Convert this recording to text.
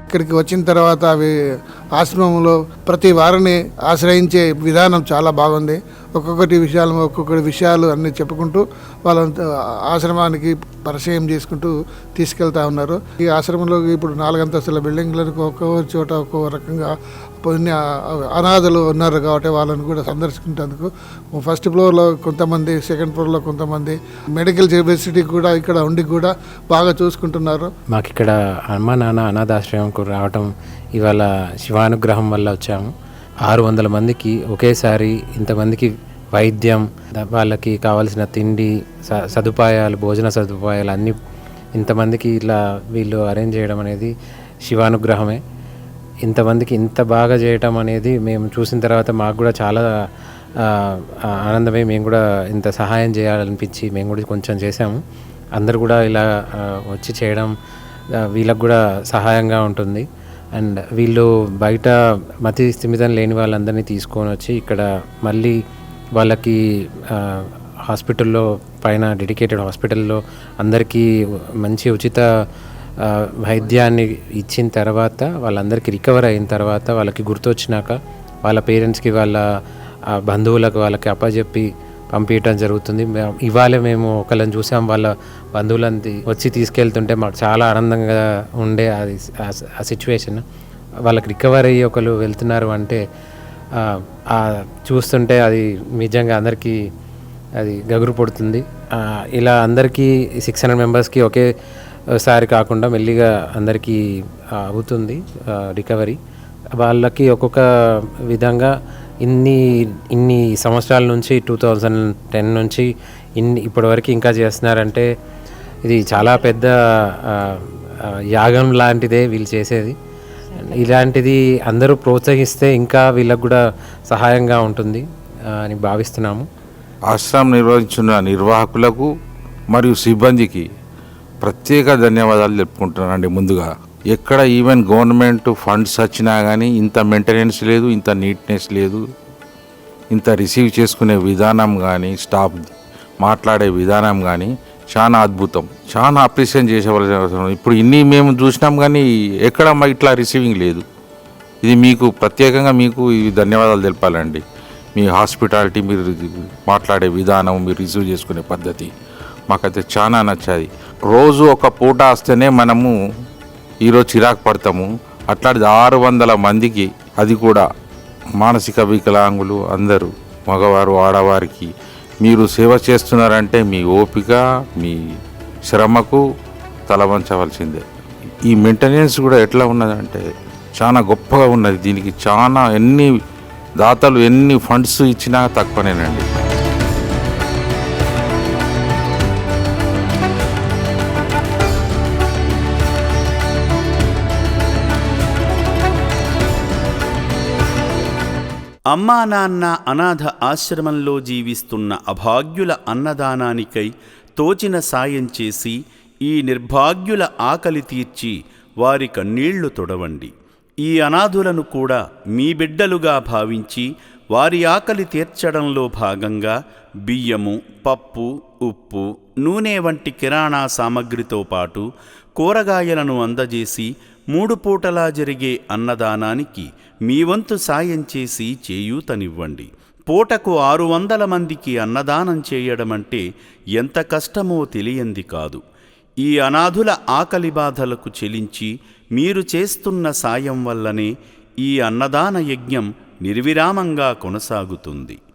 ఇక్కడికి వచ్చిన తర్వాత అవి ఆశ్రమంలో ప్రతి వారిని ఆశ్రయించే విధానం చాలా బాగుంది. ఒక్కొక్కటి విషయాలు అన్నీ చెప్పుకుంటూ వాళ్ళ ఆశ్రమానికి పరిచయం చేసుకుంటూ తీసుకెళ్తా ఉన్నారు. ఈ ఆశ్రమంలో ఇప్పుడు 4 అంతస్తుల బిల్డింగ్లకు ఒక్కో చోట ఒక్కో రకంగా కొన్ని అనాథలు ఉన్నారు కాబట్టి వాళ్ళని కూడా సందర్శించేందుకు ఫస్ట్ ఫ్లోర్లో కొంతమంది, సెకండ్ ఫ్లోర్లో కొంతమంది, మెడికల్ యూనివర్సిటీ కూడా ఇక్కడ ఉండి కూడా బాగా చూసుకుంటున్నారు. మాకు ఇక్కడ అమ్మ నాన్న అనాథాశ్రయంకు రావటం ఇవాళ శివానుగ్రహం వల్ల వచ్చాము. 600 మందికి ఒకేసారి ఇంతమందికి వైద్యం, వాళ్ళకి కావాల్సిన తిండి సదుపాయాలు, భోజన సదుపాయాలు అన్నీ ఇంతమందికి ఇలా వీళ్ళు అరేంజ్ చేయడం అనేది శివానుగ్రహమే. ఇంతమందికి ఇంత బాగా చేయటం అనేది మేము చూసిన తర్వాత మాకు కూడా చాలా ఆనందమే. మేము కూడా ఇంత సహాయం చేయాలనిపించి మేము కూడా కొంచెం చేసాము. అందరు కూడా ఇలా వచ్చి చేయడం వీళ్ళకు కూడా సహాయంగా ఉంటుంది. అండ్ వీళ్ళు బయట మతి స్థిమితం లేని వాళ్ళందరినీ తీసుకొని వచ్చి ఇక్కడ మళ్ళీ వాళ్ళకి హాస్పిటల్లో పైన డెడికేటెడ్ హాస్పిటల్లో అందరికీ మంచి ఉచిత వైద్యాన్ని ఇచ్చిన తర్వాత వాళ్ళందరికీ రికవర్ అయిన తర్వాత వాళ్ళకి గుర్తొచ్చినాక వాళ్ళ పేరెంట్స్కి, వాళ్ళ బంధువులకు వాళ్ళకి అప్పచెప్పి పంపించడం జరుగుతుంది. ఇవాళ మేము ఒకళ్ళని చూసాం, వాళ్ళ బంధువులని వచ్చి తీసుకెళ్తుంటే మాకు చాలా ఆనందంగా ఉండే ఆ సిచ్యువేషన్. వాళ్ళకి రికవర్ అయ్యి ఒకరు వెళ్తున్నారు అంటే చూస్తుంటే అది నిజంగా అందరికీ అది గగురు పడుతుంది. ఇలా అందరికీ 600 మెంబర్స్కి ఒకేసారి కాకుండా మెల్లిగా అందరికీ అవుతుంది రికవరీ. వాళ్ళకి ఒక్కొక్క విధంగా ఇన్ని సంవత్సరాల నుంచి 2010 నుంచి ఇప్పటివరకు ఇంకా చేస్తున్నారంటే ఇది చాలా పెద్ద యాగం లాంటిదే వీళ్ళు చేసేది. ఇలాంటిది అందరూ ప్రోత్సహిస్తే ఇంకా వీళ్ళకు కూడా సహాయంగా ఉంటుంది అని భావిస్తున్నాము. ఆశ్రమం నిర్వహించిన నిర్వాహకులకు మరియు సిబ్బందికి ప్రత్యేక ధన్యవాదాలు చెప్పుకుంటున్నానండి. ముందుగా ఎక్కడ ఈవెన్ గవర్నమెంట్ ఫండ్స్ వచ్చినా కానీ ఇంత మెయింటెనెన్స్ లేదు, ఇంత నీట్నెస్ లేదు, ఇంత రిసీవ్ చేసుకునే విధానం కానీ, స్టాఫ్ మాట్లాడే విధానం కానీ చాలా అద్భుతం. చాలా అప్రిషియేట్ చేసేవాళ్ళు. ఇప్పుడు ఇన్ని మేము చూసినాం కానీ ఎక్కడ ఇట్లా రిసీవింగ్ లేదు. ఇది మీకు ప్రత్యేకంగా మీకు ఈ ధన్యవాదాలు తెలపాలండి. మీ హాస్పిటాలిటీ, మీరు మాట్లాడే విధానం, మీరు రిసీవ్ చేసుకునే పద్ధతి మాకైతే చాలా నచ్చాది. రోజు ఒక పూట వస్తేనే మనము ఈరోజు చిరాకు పడతాము. అట్లాంటిది 600 మందికి, అది కూడా మానసిక వికలాంగులు అందరూ, మగవారు ఆడవారికి మీరు సేవ చేస్తున్నారంటే మీ ఓపిక, మీ శ్రమకు తలవంచవలసిందే. ఈ మెయింటెనెన్స్ కూడా ఎట్లా ఉన్నదంటే చాలా గొప్పగా ఉన్నది. దీనికి చాలా ఎన్ని దాతలు ఎన్ని ఫండ్స్ ఇచ్చినా తక్కువనేనండి. అమ్మా నాన్న అనాథ ఆశ్రమంలో జీవిస్తున్న అభాగ్యుల అన్నదానానికై తోచిన సాయం చేసి ఈ నిర్భాగ్యుల ఆకలి తీర్చి వారి కన్నీళ్లు తొడవండి. ఈ అనాథులను కూడా మీ బిడ్డలుగా భావించి వారి ఆకలి తీర్చడంలో భాగంగా బియ్యము, పప్పు, ఉప్పు, నూనె వంటి కిరాణా సామగ్రితో పాటు కూరగాయలను అందజేసి 3 పూటలా జరిగే అన్నదానానికి మీ వంతు సాయం చేసి చేయూతనివ్వండి. పూటకు 600 మందికి అన్నదానం చేయడమంటే ఎంత కష్టమో తెలియంది కాదు. ఈ అనాథుల ఆకలి బాధలకు చెలించి మీరు చేస్తున్న సాయం వల్లనే ఈ అన్నదాన యజ్ఞం నిర్విరామంగా కొనసాగుతుంది.